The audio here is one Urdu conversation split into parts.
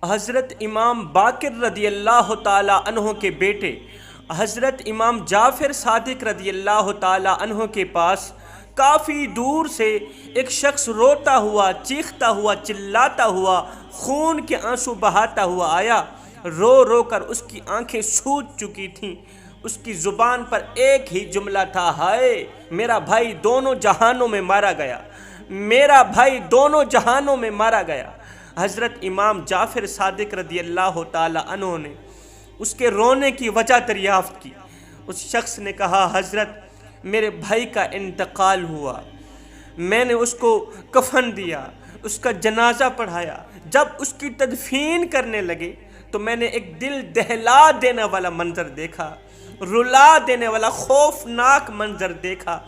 حضرت امام باقر رضی اللہ تعالی عنہ کے بیٹے حضرت امام جعفر صادق رضی اللہ تعالی عنہ کے پاس کافی دور سے ایک شخص روتا ہوا، چیختا ہوا، چلاتا ہوا، خون کے آنسو بہاتا ہوا آیا۔ رو رو کر اس کی آنکھیں سوج چکی تھیں۔ اس کی زبان پر ایک ہی جملہ تھا، ہائے میرا بھائی دونوں جہانوں میں مارا گیا، میرا بھائی دونوں جہانوں میں مارا گیا۔ حضرت امام جعفر صادق رضی اللہ تعالی عنہ نے اس کے رونے کی وجہ دریافت کی۔ اس شخص نے کہا، حضرت میرے بھائی کا انتقال ہوا، میں نے اس کو کفن دیا، اس کا جنازہ پڑھایا، جب اس کی تدفین کرنے لگے تو میں نے ایک دل دہلا دینے والا منظر دیکھا، رلا دینے والا خوفناک منظر دیکھا۔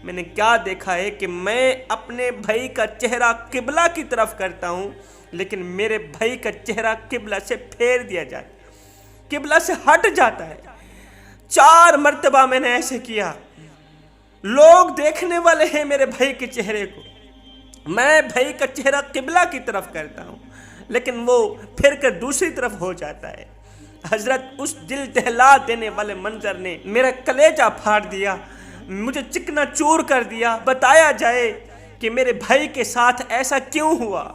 میں نے کیا دیکھا ہے کہ میں اپنے بھائی کا چہرہ قبلہ کی طرف کرتا ہوں، لیکن میرے بھائی کا چہرہ قبلہ سے پھیر دیا جاتا ہے، قبلہ سے ہٹ جاتا ہے۔ 4 مرتبہ میں نے ایسے کیا۔ لوگ دیکھنے والے ہیں میرے بھائی کے چہرے کو، میں بھائی کا چہرہ قبلہ کی طرف کرتا ہوں لیکن وہ پھر کر دوسری طرف ہو جاتا ہے۔ حضرت اس دل دہلا دینے والے منظر نے میرا کلیجہ پھاڑ دیا، مجھے چکنا چور کر دیا۔ بتایا جائے کہ میرے بھائی کے ساتھ ایسا کیوں ہوا۔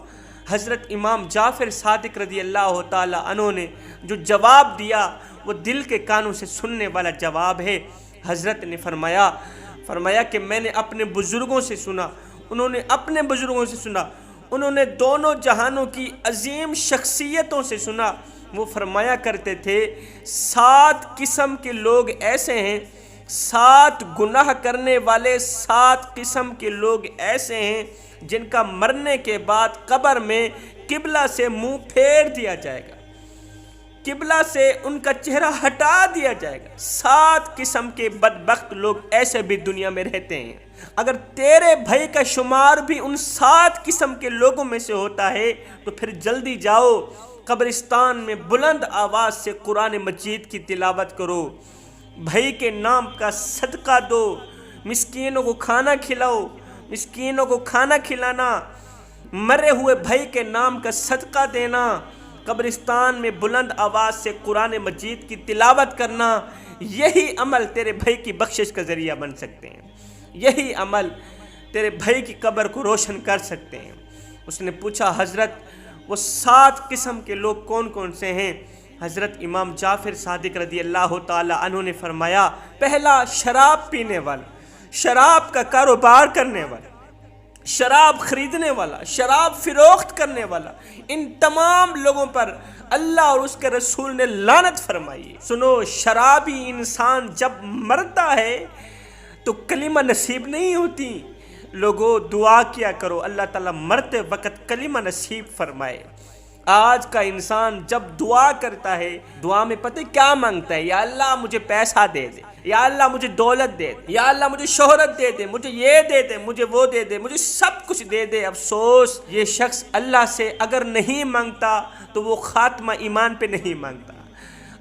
حضرت امام جعفر صادق رضی اللہ تعالی عنہ نے جو جواب دیا وہ دل کے کانوں سے سننے والا جواب ہے۔ حضرت نے فرمایا کہ میں نے اپنے بزرگوں سے سنا، انہوں نے اپنے بزرگوں سے سنا، انہوں نے دونوں جہانوں کی عظیم شخصیتوں سے سنا۔ وہ فرمایا کرتے تھے 7 قسم کے لوگ ایسے ہیں، 7 گناہ کرنے والے 7 قسم کے لوگ ایسے ہیں جن کا مرنے کے بعد قبر میں قبلہ سے منہ پھیر دیا جائے گا، قبلہ سے ان کا چہرہ ہٹا دیا جائے گا۔ 7 قسم کے بدبخت لوگ ایسے بھی دنیا میں رہتے ہیں۔ اگر تیرے بھائی کا شمار بھی ان 7 قسم کے لوگوں میں سے ہوتا ہے تو پھر جلدی جاؤ قبرستان میں بلند آواز سے قرآن مجید کی تلاوت کرو، بھائی کے نام کا صدقہ دو، مسکینوں کو کھانا کھلاؤ۔ مسکینوں کو کھانا کھلانا، مرے ہوئے بھائی کے نام کا صدقہ دینا، قبرستان میں بلند آواز سے قرآن مجید کی تلاوت کرنا، یہی عمل تیرے بھائی کی بخشش کا ذریعہ بن سکتے ہیں، یہی عمل تیرے بھائی کی قبر کو روشن کر سکتے ہیں۔ اس نے پوچھا، حضرت وہ 7 قسم کے لوگ کون کون سے ہیں؟ حضرت امام جعفر صادق رضی اللہ تعالی عنہ نے فرمایا، پہلا شراب پینے والا، شراب کا کاروبار کرنے والا، شراب خریدنے والا، شراب فروخت کرنے والا، ان تمام لوگوں پر اللہ اور اس کے رسول نے لعنت فرمائی۔ سنو، شرابی انسان جب مرتا ہے تو کلمہ نصیب نہیں ہوتی۔ لوگوں دعا کیا کرو اللہ تعالیٰ مرتے وقت کلمہ نصیب فرمائے۔ آج کا انسان جب دعا کرتا ہے، دعا میں پتہ کیا مانگتا ہے؟ یا اللہ مجھے پیسہ دے دے، یا اللہ مجھے دولت دے دے، یا اللہ مجھے شہرت دے دے، مجھے یہ دے دے، مجھے وہ دے دے، مجھے سب کچھ دے دے۔ افسوس، یہ شخص اللہ سے اگر نہیں مانگتا تو وہ خاتمہ ایمان پہ نہیں مانگتا۔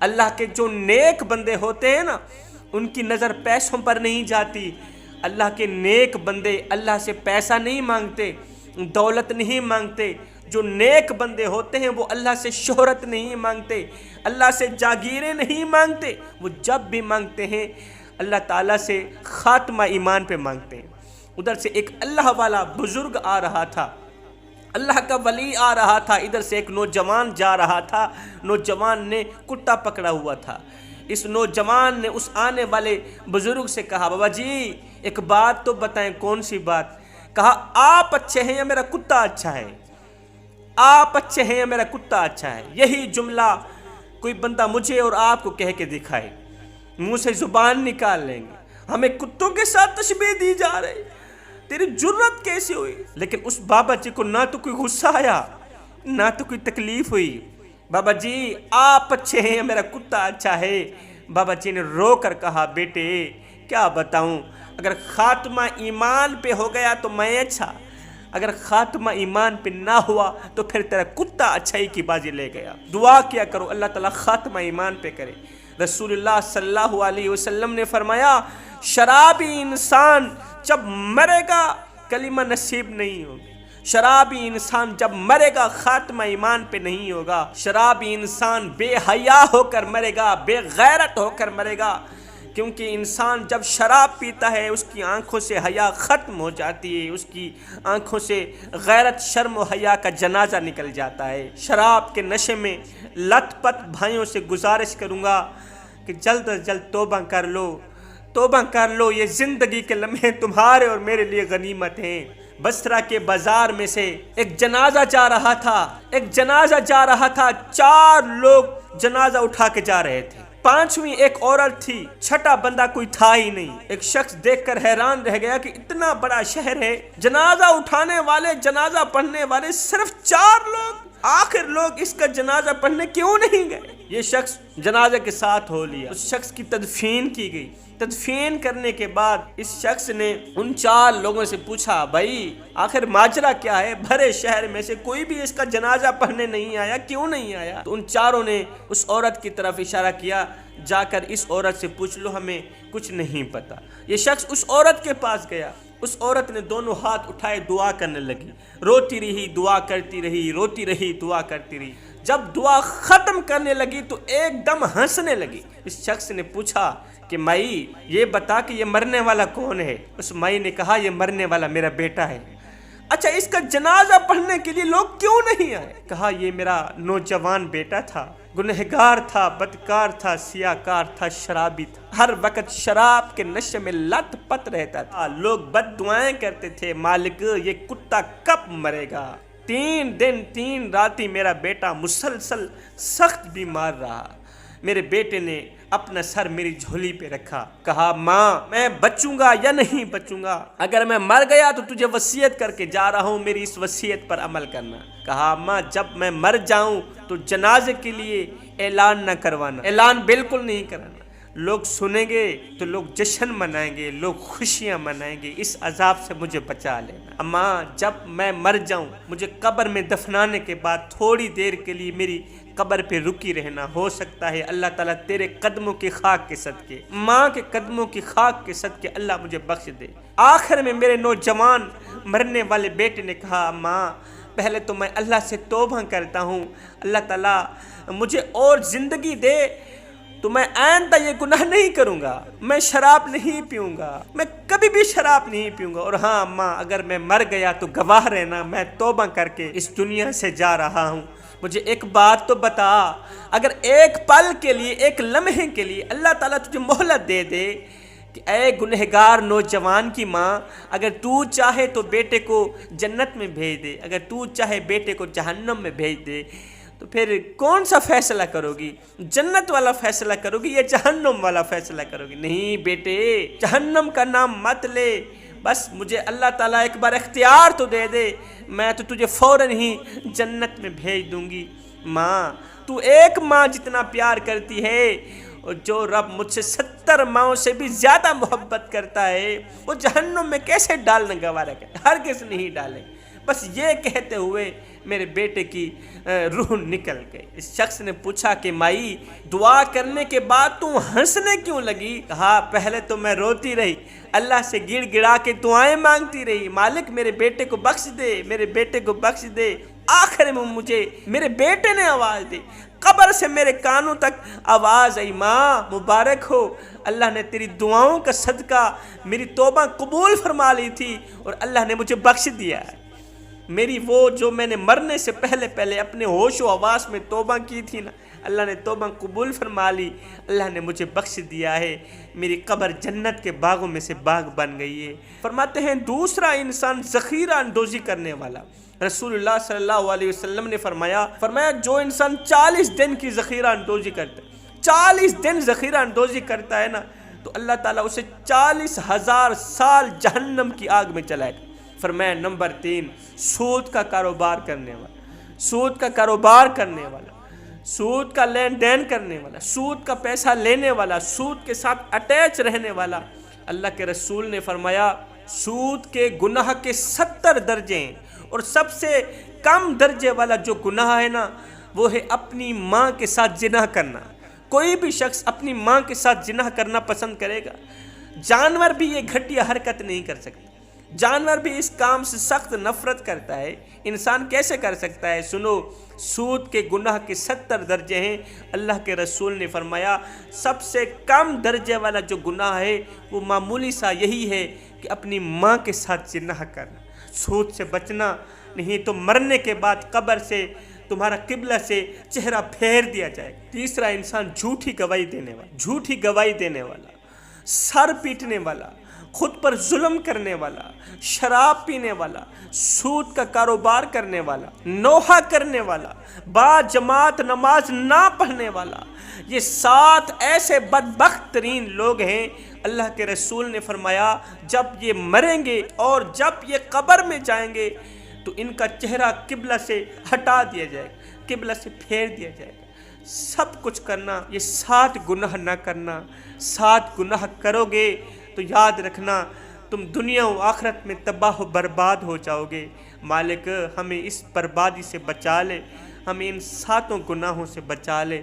اللہ کے جو نیک بندے ہوتے ہیں نا، ان کی نظر پیسوں پر نہیں جاتی۔ اللہ کے نیک بندے اللہ سے پیسہ نہیں مانگتے، دولت نہیں مانگتے۔ جو نیک بندے ہوتے ہیں وہ اللہ سے شہرت نہیں مانگتے، اللہ سے جاگیریں نہیں مانگتے۔ وہ جب بھی مانگتے ہیں اللہ تعالیٰ سے خاتمہ ایمان پہ مانگتے ہیں۔ ادھر سے ایک اللہ والا بزرگ آ رہا تھا، اللہ کا ولی آ رہا تھا، ادھر سے ایک نوجوان جا رہا تھا۔ نوجوان نے کتا پکڑا ہوا تھا۔ اس نوجوان نے اس آنے والے بزرگ سے کہا، بابا جی ایک بات تو بتائیں، کون سی بات؟ کہا، آپ اچھے ہیں یا میرا کتا اچھا ہے؟ آپ اچھے ہیں یا میرا کتا اچھا ہے؟ یہی جملہ کوئی بندہ مجھے اور آپ کو کہہ کے دکھائے، منہ سے زبان نکال لیں گے، ہمیں کتوں کے ساتھ تشبیہ دی جا رہی، تیری جرت کیسے ہوئی؟ لیکن اس بابا جی کو نہ تو کوئی غصہ آیا نہ تو کوئی تکلیف ہوئی۔ بابا جی آپ اچھے ہیں یا میرا کتا اچھا ہے؟ بابا جی نے رو کر کہا، بیٹے کیا بتاؤں، اگر خاتمہ ایمان پہ ہو گیا تو میں اچھا، اگر خاتمہ ایمان پہ نہ ہوا تو پھر تیرا کتا اچھائی کی بازی لے گیا۔ دعا کیا کرو اللہ تعالیٰ خاتمہ ایمان پہ کرے۔ رسول اللہ صلی اللہ علیہ وسلم نے فرمایا، شرابی انسان جب مرے گا کلمہ نصیب نہیں ہوگی، شرابی انسان جب مرے گا خاتمہ ایمان پہ نہیں ہوگا، شرابی انسان بے حیا ہو کر مرے گا، بے غیرت ہو کر مرے گا، کیونکہ انسان جب شراب پیتا ہے اس کی آنکھوں سے حیا ختم ہو جاتی ہے، اس کی آنکھوں سے غیرت، شرم و حیا کا جنازہ نکل جاتا ہے۔ شراب کے نشے میں لت پت بھائیوں سے گزارش کروں گا کہ جلد از جلد توبہ کر لو، توبہ کر لو، یہ زندگی کے لمحے تمہارے اور میرے لیے غنیمت ہیں۔ بصرہ کے بازار میں سے ایک جنازہ جا رہا تھا، 4 لوگ جنازہ اٹھا کے جا رہے تھے، 5ویں ایک عورت تھی، 6واں بندہ کوئی تھا ہی نہیں۔ ایک شخص دیکھ کر حیران رہ گیا کہ اتنا بڑا شہر ہے، جنازہ اٹھانے والے، جنازہ پڑھنے والے صرف 4 لوگ، آخر لوگ اس کا جنازہ پڑھنے کیوں نہیں گئے؟ یہ شخص جنازے کے ساتھ ہو لیا، اس شخص کی تدفین کی گئی۔ تدفین کرنے کے بعد اس شخص نے ان 4 لوگوں سے پوچھا، بھائی آخر ماجرا کیا ہے؟ بھرے شہر میں سے کوئی بھی اس کا جنازہ پڑھنے نہیں آیا، کیوں نہیں آیا؟ تو ان 4 نے اس عورت کی طرف اشارہ کیا، جا کر اس عورت سے پوچھ لو، ہمیں کچھ نہیں پتا۔ یہ شخص اس عورت کے پاس گیا، اس عورت نے دونوں ہاتھ اٹھائے، دعا کرنے لگی، روتی رہی، دعا کرتی رہی، روتی رہی، دعا کرتی رہی۔ جب دعا ختم کرنے لگی تو ایک دم ہنسنے لگی۔ اس شخص نے پوچھا کہ مائی یہ بتا کہ یہ مرنے والا کون ہے؟ اس مائی نے کہا یہ مرنے والا میرا بیٹا ہے۔ اچھا اس کا جنازہ پڑھنے کے لیے لوگ کیوں نہیں آئے؟ کہا یہ میرا نوجوان بیٹا تھا، گنہگار تھا، بدکار تھا، سیاہکار تھا، شرابی تھا، ہر وقت شراب کے نشے میں لت پت رہتا تھا، لوگ بد دعائیں کرتے تھے، مالک یہ کتا کب مرے گا؟ 3 دن 3 راتی میرا بیٹا مسلسل سخت بیمار رہا۔ میرے بیٹے نے اپنا سر میری جھولی پہ رکھا، کہا ماں میں بچوں گا یا نہیں بچوں گا؟ اگر میں مر گیا تو تجھے وصیت کر کے جا رہا ہوں، میری اس وصیت پر عمل کرنا۔ کہا ماں جب میں مر جاؤں تو جنازے کے لیے اعلان نہ کروانا، اعلان بالکل نہیں کرانا، لوگ سنیں گے تو لوگ جشن منائیں گے، لوگ خوشیاں منائیں گے، اس عذاب سے مجھے بچا لینا۔ اماں جب میں مر جاؤں مجھے قبر میں دفنانے کے بعد تھوڑی دیر کے لیے میری قبر پہ رکی رہنا، ہو سکتا ہے اللہ تعالیٰ تیرے قدموں کی خاک کے صدقے، ماں کے قدموں کی خاک کے صدقے اللہ مجھے بخش دے۔ آخر میں میرے نوجوان مرنے والے بیٹے نے کہا ماں پہلے تو میں اللہ سے توبہ کرتا ہوں، اللہ تعالیٰ مجھے اور زندگی دے تو میں آئندہ یہ گناہ نہیں کروں گا، میں شراب نہیں پیوں گا، میں کبھی بھی شراب نہیں پیوں گا، اور ہاں ماں اگر میں مر گیا تو گواہ رہنا میں توبہ کر کے اس دنیا سے جا رہا ہوں۔ مجھے ایک بات تو بتا، اگر ایک پل کے لیے، ایک لمحے کے لیے اللہ تعالیٰ تجھے مہلت دے دے کہ اے گنہگار نوجوان کی ماں، اگر تو چاہے تو بیٹے کو جنت میں بھیج دے، اگر تو چاہے بیٹے کو جہنم میں بھیج دے، تو پھر کون سا فیصلہ کرو گی؟ جنت والا فیصلہ کرو گی یا جہنم والا فیصلہ کرو گی؟ نہیں بیٹے جہنم کا نام مت لے، بس مجھے اللہ تعالیٰ ایک بار اختیار تو دے دے، میں تو تجھے فوراً ہی جنت میں بھیج دوں گی۔ ماں تو ایک ماں جتنا پیار کرتی ہے، اور جو رب مجھ سے 70 ماؤں سے بھی زیادہ محبت کرتا ہے، وہ جہنم میں کیسے ڈالنا گوارا کرے؟ ہرگز نہیں ڈالے۔ بس یہ کہتے ہوئے میرے بیٹے کی روح نکل گئی۔ اس شخص نے پوچھا کہ مائی دعا کرنے کے بعد تو ہنسنے کیوں لگی؟ کہا پہلے تو میں روتی رہی، اللہ سے گڑ گڑا کے دعائیں مانگتی رہی، مالک میرے بیٹے کو بخش دے، میرے بیٹے کو بخش دے۔ آخر میں مجھے میرے بیٹے نے آواز دی، قبر سے میرے کانوں تک آواز آئی، ماں مبارک ہو، اللہ نے تیری دعاؤں کا صدقہ میری توبہ قبول فرما لی تھی اور اللہ نے مجھے بخش دیا ہے۔ میری وہ جو میں نے مرنے سے پہلے اپنے ہوش و حواس میں توبہ کی تھی نا، اللہ نے توبہ قبول فرما لی، اللہ نے مجھے بخش دیا ہے، میری قبر جنت کے باغوں میں سے باغ بن گئی ہے۔ فرماتے ہیں دوسرا انسان ذخیرہ اندوزی کرنے والا، رسول اللہ صلی اللہ علیہ وسلم نے فرمایا جو انسان 40 دن کی ذخیرہ اندوزی کرتا ہے، 40 دن ذخیرہ اندوزی کرتا ہے نا، تو اللہ تعالیٰ اسے 40,000 سال جہنم کی آگ میں چلائے گا۔ فرمایا نمبر 3 سود کا کاروبار کرنے والا، سود کا کاروبار کرنے والا، سود کا لین دین کرنے والا، سود کا پیسہ لینے والا، سود کے ساتھ اٹیچ رہنے والا۔ اللہ کے رسول نے فرمایا سود کے گناہ کے 70 درجے ہیں، اور سب سے کم درجے والا جو گناہ ہے نا وہ ہے اپنی ماں کے ساتھ زنا کرنا۔ کوئی بھی شخص اپنی ماں کے ساتھ زنا کرنا پسند کرے گا؟ جانور بھی یہ گھٹیا حرکت نہیں کر سکتے، جانور بھی اس کام سے سخت نفرت کرتا ہے، انسان کیسے کر سکتا ہے؟ سنو، سود کے گناہ کے 70 درجے ہیں۔ اللہ کے رسول نے فرمایا سب سے کم درجے والا جو گناہ ہے وہ معمولی سا یہی ہے کہ اپنی ماں کے ساتھ زنا کرنا۔ سود سے بچنا، نہیں تو مرنے کے بعد قبر سے تمہارا قبلہ سے چہرہ پھیر دیا جائے گا۔ تیسرا، انسان جھوٹی گواہی دینے والا، سر پیٹنے والا، خود پر ظلم کرنے والا، شراب پینے والا، سود کا کاروبار کرنے والا، نوحہ کرنے والا، با جماعت نماز نہ پڑھنے والا، یہ 7 ایسے بدبخت ترین لوگ ہیں۔ اللہ کے رسول نے فرمایا جب یہ مریں گے اور جب یہ قبر میں جائیں گے تو ان کا چہرہ قبلہ سے ہٹا دیا جائے گا، قبلہ سے پھیر دیا جائے گا۔ سب کچھ کرنا، یہ 7 گناہ نہ کرنا۔ 7 گناہ کرو گے تو یاد رکھنا تم دنیا و آخرت میں تباہ و برباد ہو جاؤ گے۔ مالک ہمیں اس بربادی سے بچا لے، ہمیں ان 7 گناہوں سے بچا لے۔